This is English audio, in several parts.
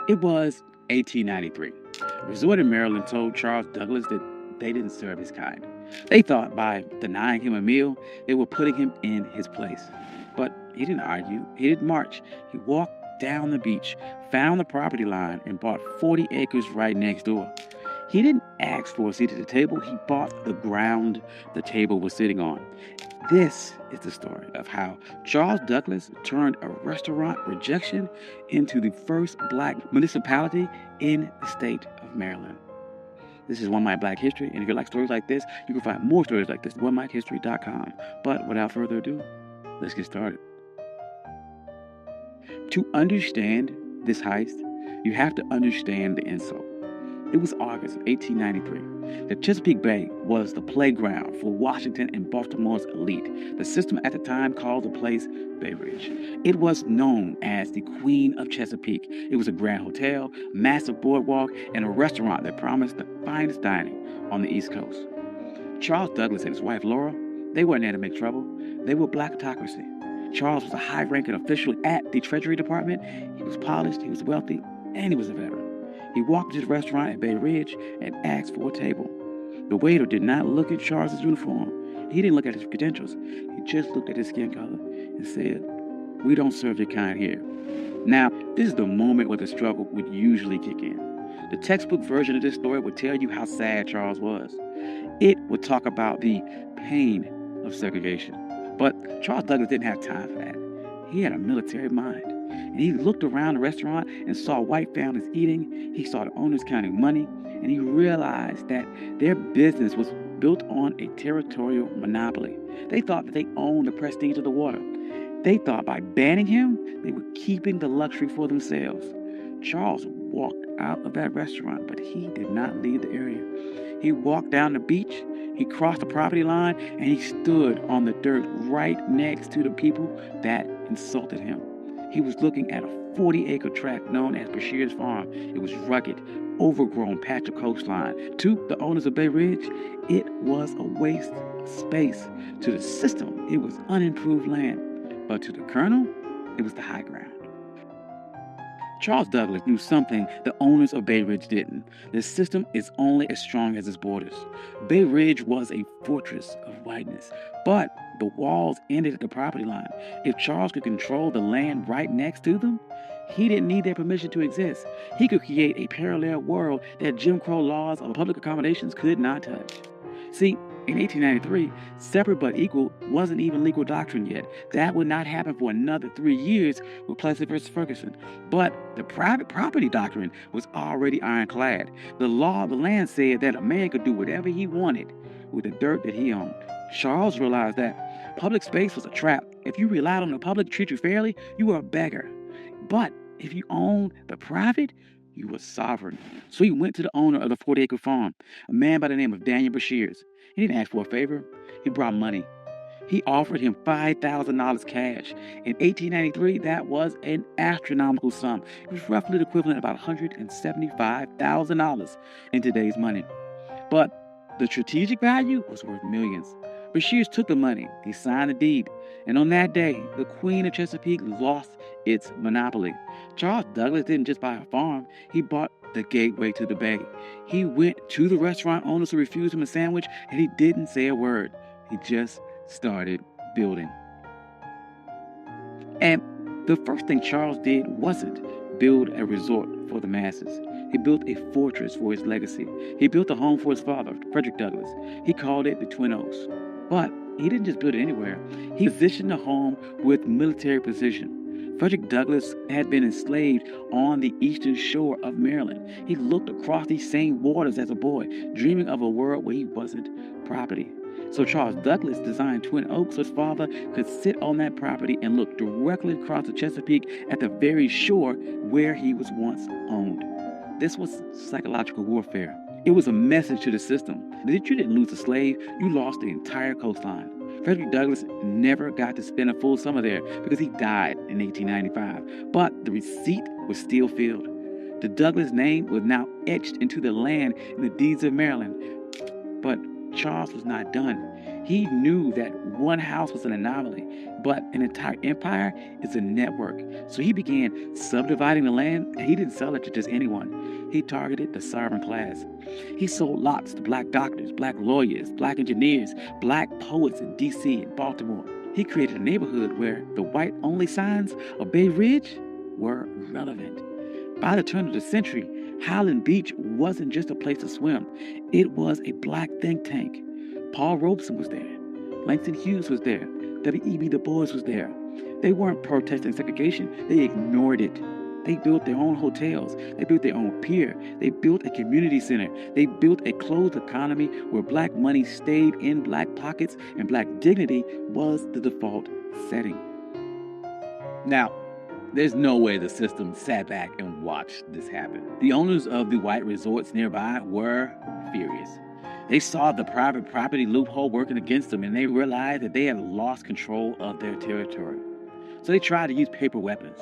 It was 1893. A resort in Maryland told Charles Douglas that they didn't serve his kind. They thought by denying him a meal, they were putting him in his place. But he didn't argue. He didn't march. He walked down the beach, found the property line, and bought 40 acres right next door. He didn't ask for a seat at the table. He bought the ground the table was sitting on. This is the story of how Charles Douglas turned a restaurant rejection into the first black municipality in the state of Maryland. This is One Mike Black History, and if you like stories like this, you can find more stories like this at onemikehistory.com. But without further ado, let's get started. To understand this heist, you have to understand the insult. It was August 1893. The Chesapeake Bay was the playground for Washington and Baltimore's elite. The system at the time called the place Bay Ridge. It was known as the Queen of Chesapeake. It was a grand hotel, massive boardwalk, and a restaurant that promised the finest dining on the East Coast. Charles Douglas and his wife Laura, they weren't there to make trouble. They were blackocracy. Charles was a high-ranking official at the Treasury Department. He was polished, he was wealthy, and he was a veteran. He walked to the restaurant at Bay Ridge and asked for a table. The waiter did not look at Charles's uniform. He didn't look at his credentials. He just looked at his skin color and said, "We don't serve your kind here." Now, this is the moment where the struggle would usually kick in. The textbook version of this story would tell you how sad Charles was. It would talk about the pain of segregation. But Charles Douglas didn't have time for that. He had a military mind. And he looked around the restaurant and saw white families eating. He saw the owners counting money. And he realized that their business was built on a territorial monopoly. They thought that they owned the prestige of the water. They thought by banning him, they were keeping the luxury for themselves. Charles walked out of that restaurant, but he did not leave the area. He walked down the beach. He crossed the property line, and he stood on the dirt right next to the people that insulted him. He was looking at a 40-acre tract known as Bashir's Farm. It was rugged, overgrown patch of coastline. To the owners of Bay Ridge, it was a waste of space. To the system, it was unimproved land. But to the Colonel, it was the high ground. Charles Douglas knew something the owners of Bay Ridge didn't. The system is only as strong as its borders. Bay Ridge was a fortress of whiteness, but the walls ended at the property line. If Charles could control the land right next to them, he didn't need their permission to exist. He could create a parallel world that Jim Crow laws of public accommodations could not touch. See, in 1893, separate but equal wasn't even legal doctrine yet. That would not happen for another 3 years with Plessy versus Ferguson. But the private property doctrine was already ironclad. The law of the land said that a man could do whatever he wanted with the dirt that he owned. Charles realized that public space was a trap. If you relied on the public to treat you fairly, you were a beggar. But if you owned the private, you were sovereign. So he went to the owner of the 40-acre farm, a man by the name of Daniel Bashirs. He didn't ask for a favor. He brought money. He offered him $5,000 cash. In 1893, that was an astronomical sum. It was roughly the equivalent of about $175,000 in today's money. But the strategic value was worth millions. Bashirs took the money. He signed the deed. And on that day, the Queen of Chesapeake lost its monopoly. Charles Douglas didn't just buy a farm. He bought the gateway to the bay. He went to the restaurant owners who refused him a sandwich, and he didn't say a word. He just started building. And the first thing Charles did wasn't build a resort for the masses. He built a fortress for his legacy. He built a home for his father, Frederick Douglass. He called it the Twin Oaks. But he didn't just build it anywhere. He positioned the home with military precision. Frederick Douglass had been enslaved on the eastern shore of Maryland. He looked across these same waters as a boy, dreaming of a world where he wasn't property. So Charles Douglas designed Twin Oaks so his father could sit on that property and look directly across the Chesapeake at the very shore where he was once owned. This was psychological warfare. It was a message to the system that you didn't lose a slave, you lost the entire coastline. Frederick Douglass never got to spend a full summer there because he died in 1895, but the receipt was still filled. The Douglass name was now etched into the land in the deeds of Maryland. But Charles was not done. He knew that one house was an anomaly, but an entire empire is a network. So he began subdividing the land, and he didn't sell it to just anyone. He targeted the sovereign class. He sold lots to black doctors, black lawyers, black engineers, black poets in D.C. and Baltimore. He created a neighborhood where the white-only signs of Bay Ridge were relevant. By the turn of the century, Highland Beach wasn't just a place to swim. It was a black think tank. Paul Robeson was there. Langston Hughes was there. W.E.B. Du Bois was there. They weren't protesting segregation. They ignored it. They built their own hotels. They built their own pier. They built a community center. They built a closed economy where black money stayed in black pockets and black dignity was the default setting. Now, there's no way the system sat back and watched this happen. The owners of the white resorts nearby were furious. They saw the private property loophole working against them, and they realized that they had lost control of their territory. So they tried to use paper weapons.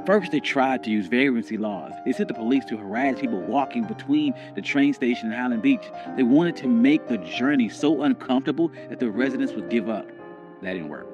First, they tried to use vagrancy laws. They sent the police to harass people walking between the train station and Highland Beach. They wanted to make the journey so uncomfortable that the residents would give up. That didn't work.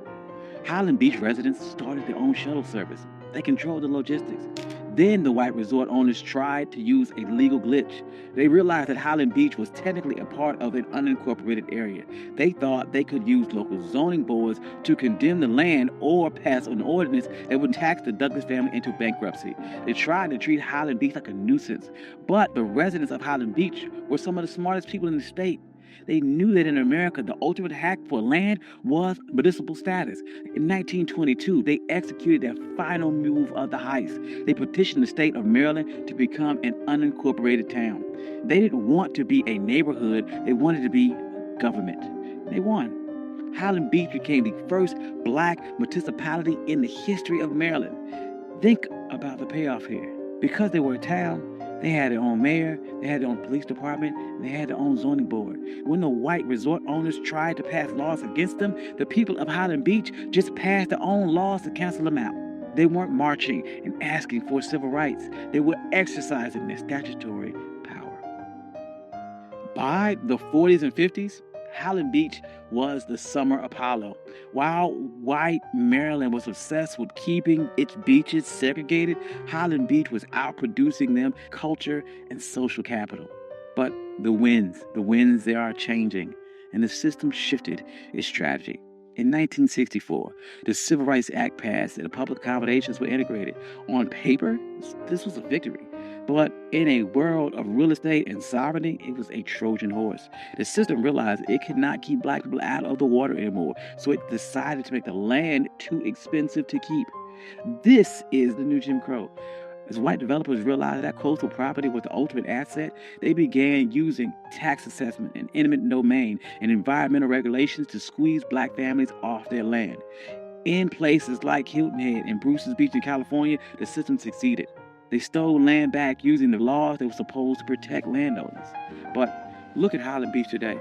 Highland Beach residents started their own shuttle service. They controlled the logistics. Then the white resort owners tried to use a legal glitch. They realized that Highland Beach was technically a part of an unincorporated area. They thought they could use local zoning boards to condemn the land or pass an ordinance that would tax the Douglas family into bankruptcy. They tried to treat Highland Beach like a nuisance, but the residents of Highland Beach were some of the smartest people in the state. They knew that in America, the ultimate hack for land was municipal status. In 1922, they executed their final move of the heist. They petitioned the state of Maryland to become an unincorporated town. They didn't want to be a neighborhood. They wanted to be government. They won. Highland Beach became the first black municipality in the history of Maryland. Think about the payoff here. Because they were a town, they had their own mayor, they had their own police department, and they had their own zoning board. When the white resort owners tried to pass laws against them, the people of Highland Beach just passed their own laws to cancel them out. They weren't marching and asking for civil rights. They were exercising their statutory power. By the 40s and 50s, Highland Beach was the summer Apollo. While white Maryland was obsessed with keeping its beaches segregated, Highland Beach was outproducing them culture and social capital. But the winds, they are changing, and the system shifted its strategy. In 1964, the Civil Rights Act passed and the public accommodations were integrated. On paper, this was a victory. But in a world of real estate and sovereignty, it was a Trojan horse. The system realized it could not keep black people out of the water anymore, so it decided to make the land too expensive to keep. This is the new Jim Crow. As white developers realized that coastal property was the ultimate asset, they began using tax assessment and eminent domain and environmental regulations to squeeze black families off their land. In places like Hilton Head and Bruce's Beach in California, the system succeeded. They stole land back using the laws that were supposed to protect landowners. But look at Highland Beach today.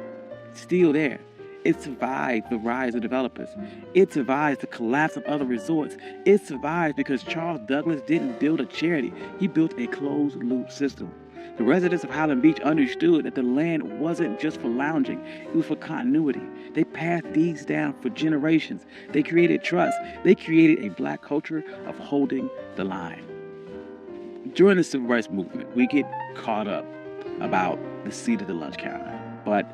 It's still there. It survived the rise of developers. It survived the collapse of other resorts. It survived because Charles Douglas didn't build a charity. He built a closed-loop system. The residents of Highland Beach understood that the land wasn't just for lounging. It was for continuity. They passed these down for generations. They created trust. They created a black culture of holding the line. During the Civil Rights Movement, we get caught up about the seat of the lunch counter. But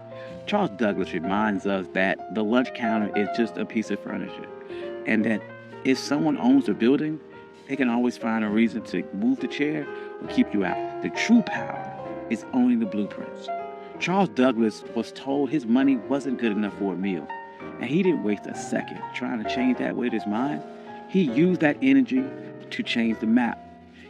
Charles Douglas reminds us that the lunch counter is just a piece of furniture, and that if someone owns a building, they can always find a reason to move the chair or keep you out. The true power is owning the blueprints. Charles Douglas was told his money wasn't good enough for a meal, and he didn't waste a second trying to change that with his mind. He used that energy to change the map.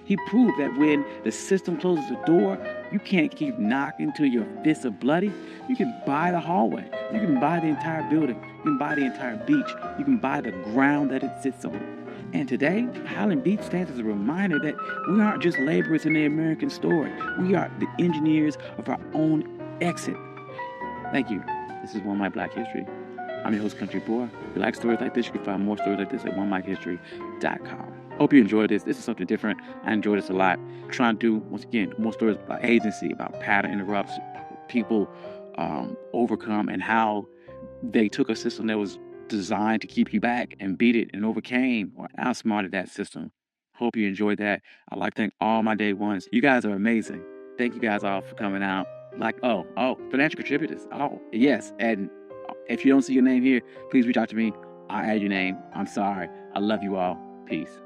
He proved that when the system closes the door, you can't keep knocking till your fists are bloody. You can buy the hallway. You can buy the entire building. You can buy the entire beach. You can buy the ground that it sits on. And today, Highland Beach stands as a reminder that we aren't just laborers in the American story. We are the engineers of our own exit. Thank you. This is One Mic Black History. I'm your host, Country Boy. If you like stories like this, you can find more stories like this at OneMicHistory.com. Hope you enjoyed this. This is something different. I enjoy this a lot. Trying to do, once again, more stories about agency, about pattern interrupts, people overcome, and how they took a system that was designed to keep you back and beat it and overcame or outsmarted that system. Hope you enjoyed that. I'd like to thank all my day ones. You guys are amazing. Thank you guys all for coming out. Financial contributors. Oh, yes. And if you don't see your name here, please reach out to me. I'll add your name. I'm sorry. I love you all. Peace.